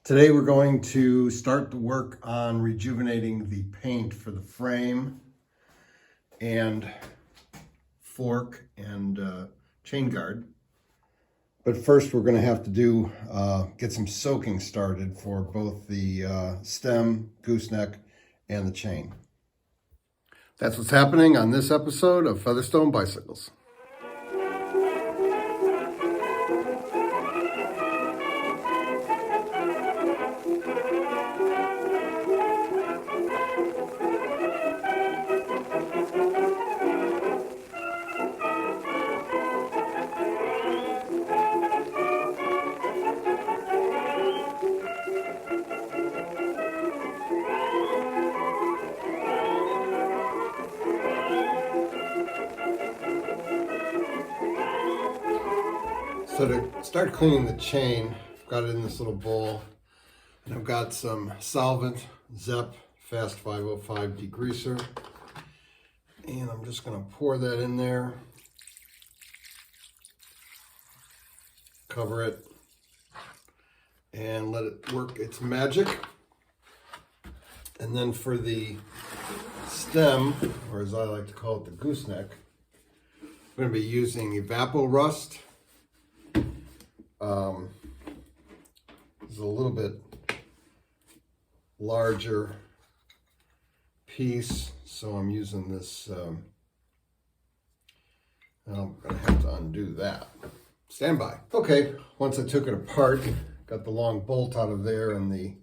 Today we're going to start the work on rejuvenating the paint for the frame and fork and chain guard. But first we're going to have to get some soaking started for both the stem, gooseneck, and the chain. That's what's happening on this episode of Featherstone Bicycles. So to start cleaning the chain, I've got it in this little bowl, and I've got some solvent, Zep Fast 505 degreaser, and I'm just going to pour that in there, cover it, and let it work its magic. And then for the stem, or as I like to call it, the gooseneck, I'm going to be using Evapo-Rust. It's a little bit larger piece, so I'm using this. I'm going to have to undo that. Stand by. Okay, once I took it apart, got the long bolt out of there and the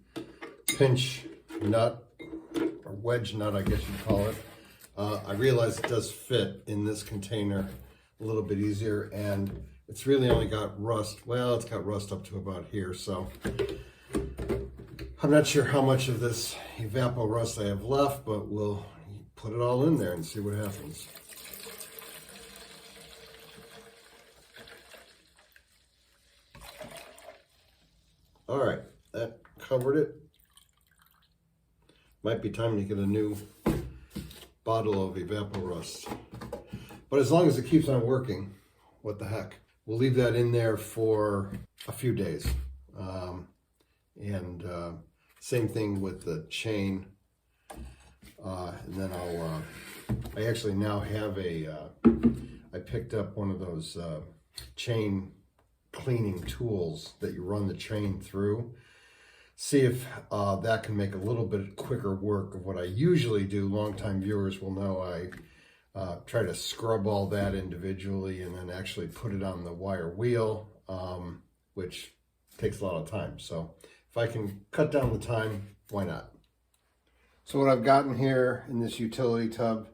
pinch nut, or wedge nut, I guess you'd call it. I realized it does fit in this container a little bit easier, and it's really only got rust. Well, it's got rust up to about here, so I'm not sure how much of this Evapo-Rust I have left, but we'll put it all in there and see what happens. All right, that covered it. Might be time to get a new bottle of Evapo-Rust. But as long as it keeps on working, what the heck. We'll leave that in there for a few days. Same thing with the chain. And then I actually now have I picked up one of those chain cleaning tools that you run the chain through. See if that can make a little bit quicker work of what I usually do. Longtime viewers will know I try to scrub all that individually and then actually put it on the wire wheel, which takes a lot of time. So if I can cut down the time, why not? So what I've gotten here in this utility tub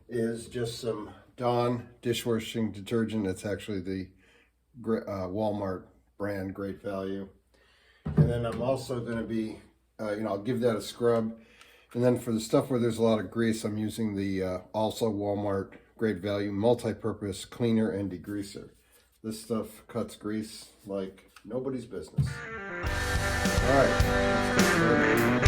is just some Dawn dishwashing detergent. It's actually the Walmart brand, great value. And then I'm also going to be, I'll give that a scrub. And then for the stuff where there's a lot of grease, I'm using the also Walmart great value multi-purpose cleaner and degreaser. This stuff cuts grease like nobody's business. All right.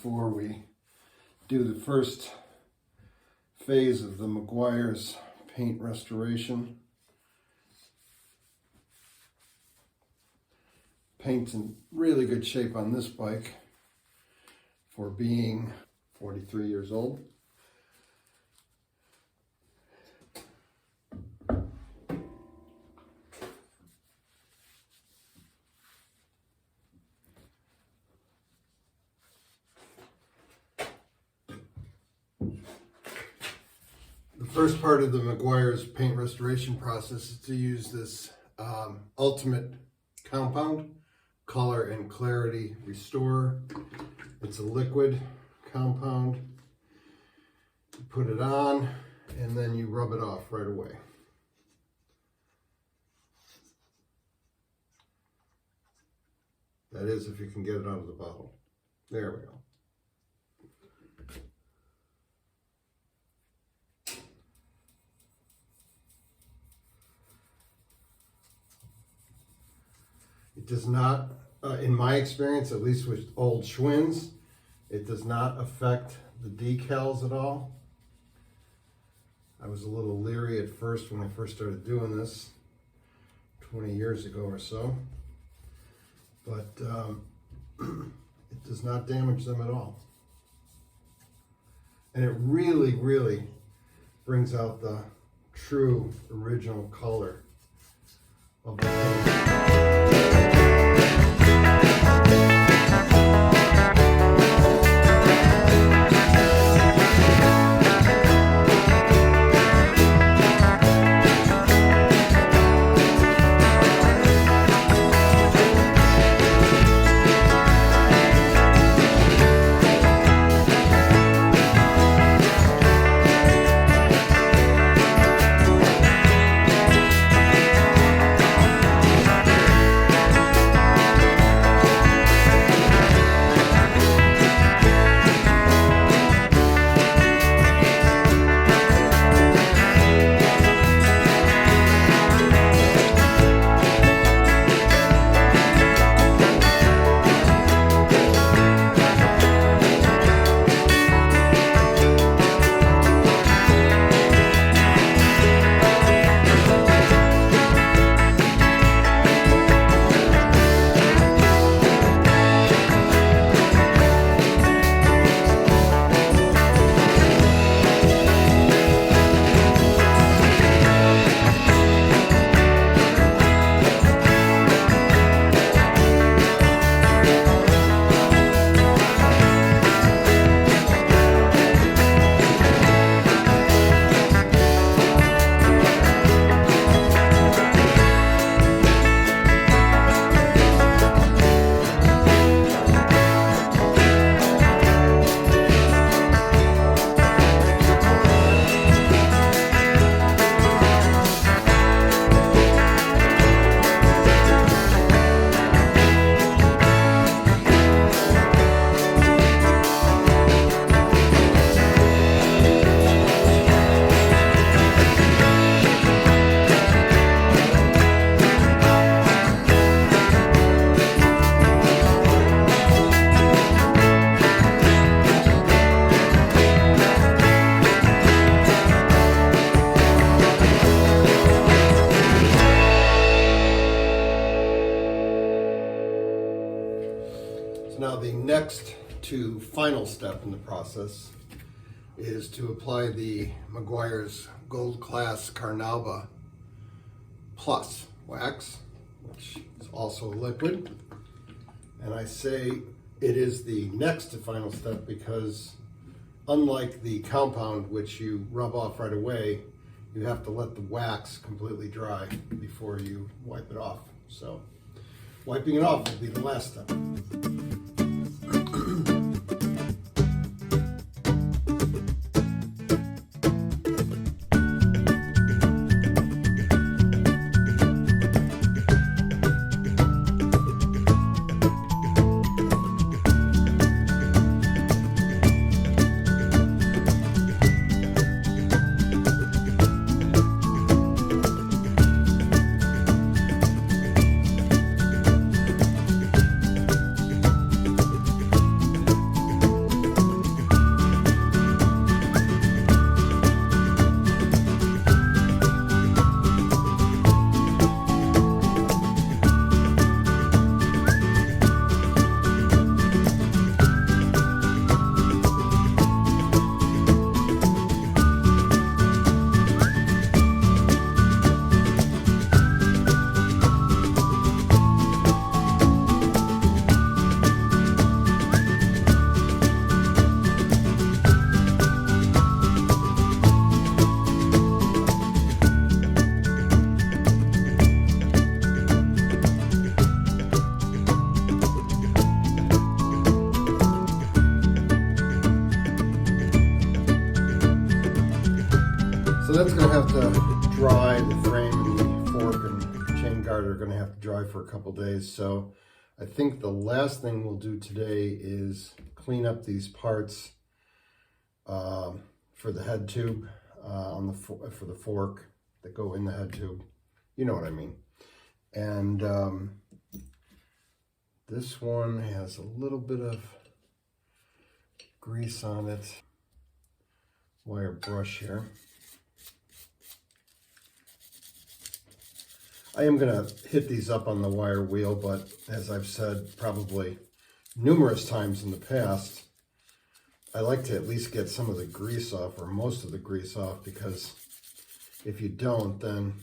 before we do the first phase of the Meguiar's paint restoration. Paint's in really good shape on this bike for being 43 years old. The first part of the Meguiar's paint restoration process is to use this Ultimate Compound Color and Clarity Restorer. It's a liquid compound. You put it on and then you rub it off right away. That is, if you can get it out of the bottle. There we go. It does not, in my experience, at least with old Schwinn's, it does not affect the decals at all. I was a little leery at first when I first started doing this 20 years ago or so, but it does not damage them at all. And it really, really brings out the true original color of the paint. Now the next to final step in the process is to apply the Meguiar's Gold Class Carnauba Plus wax, which is also a liquid. And I say it is the next to final step because unlike the compound, which you rub off right away, you have to let the wax completely dry before you wipe it off. So wiping it off will be the last step. So that's going to have to dry. The frame and the fork and chain guard are going to have to dry for a couple days. So I think the last thing we'll do today is clean up these parts for the head tube for the fork that go in the head tube. You know what I mean. And this one has a little bit of grease on it. Wire brush here. I am going to hit these up on the wire wheel, but as I've said probably numerous times in the past, I like to at least get some of the grease off, or most of the grease off, because if you don't, then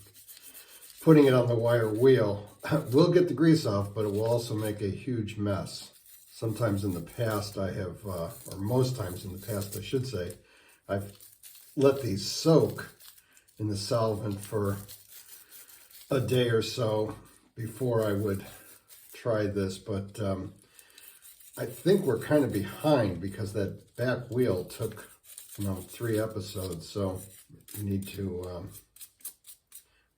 putting it on the wire wheel will get the grease off, but it will also make a huge mess. Sometimes in the past I have, or most times in the past I should say, I've let these soak in the solvent for a day or so before I would try this, but I think we're kind of behind because that back wheel took, 3 episodes, so we need to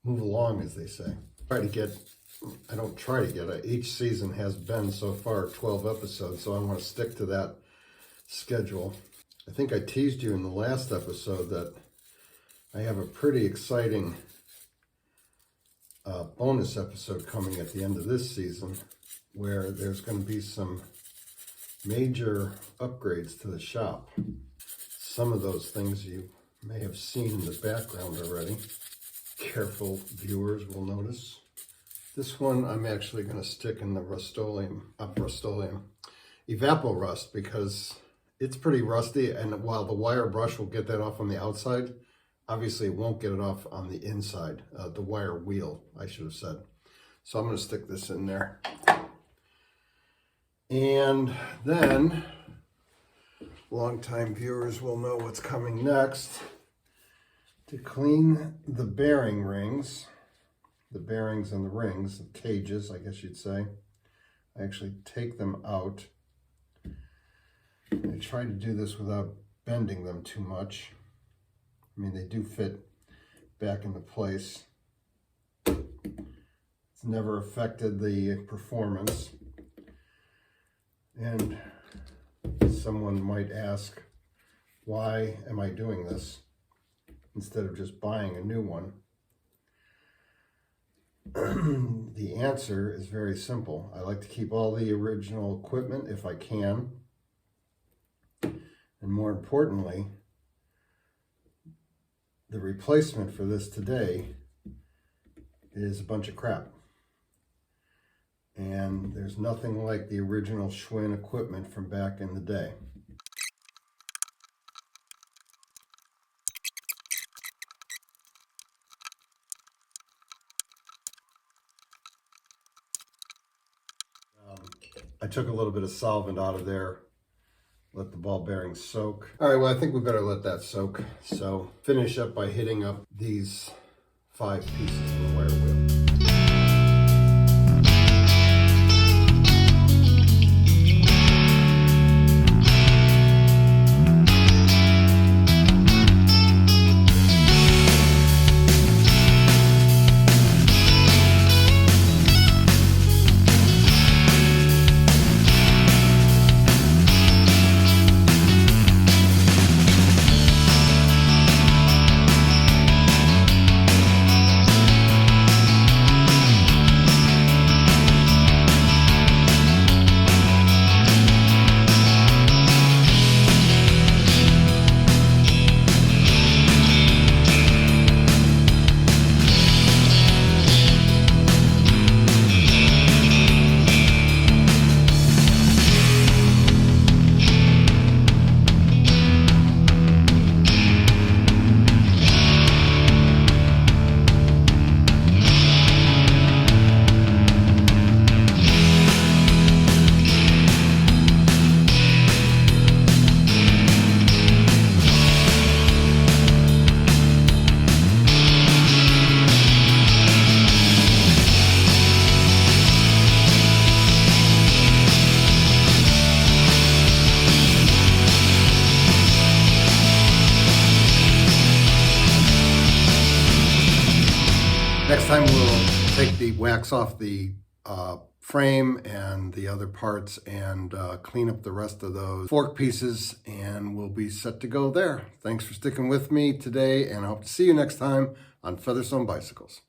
move along, as they say. Each season has been so far 12 episodes, so I want to stick to that schedule. I think I teased you in the last episode that I have a pretty exciting bonus episode coming at the end of this season where there's going to be some major upgrades to the shop. Some of those things you may have seen in the background already. Careful viewers will notice. This one I'm actually going to stick in the Evapo-Rust, because it's pretty rusty, and while the wire brush will get that off on the outside, obviously it won't get it off on the inside, the wire wheel, I should have said. So I'm going to stick this in there. And then, longtime viewers will know what's coming next. To clean the bearing rings, the bearings and the rings, the cages, I guess you'd say, I actually take them out. I try to do this without bending them too much. I mean, they do fit back into place. It's never affected the performance. And someone might ask, why am I doing this instead of just buying a new one? The answer is very simple. I like to keep all the original equipment if I can. And more importantly, the replacement for this today is a bunch of crap. And there's nothing like the original Schwinn equipment from back in the day. I took a little bit of solvent out of there, let the ball bearings soak. All right, well, I think we better let that soak. So finish up by hitting up these 5 pieces of the wire wheel. Next time we'll take the wax off the frame and the other parts and clean up the rest of those fork pieces, and we'll be set to go there. Thanks for sticking with me today, and I hope to see you next time on Featherstone Bicycles.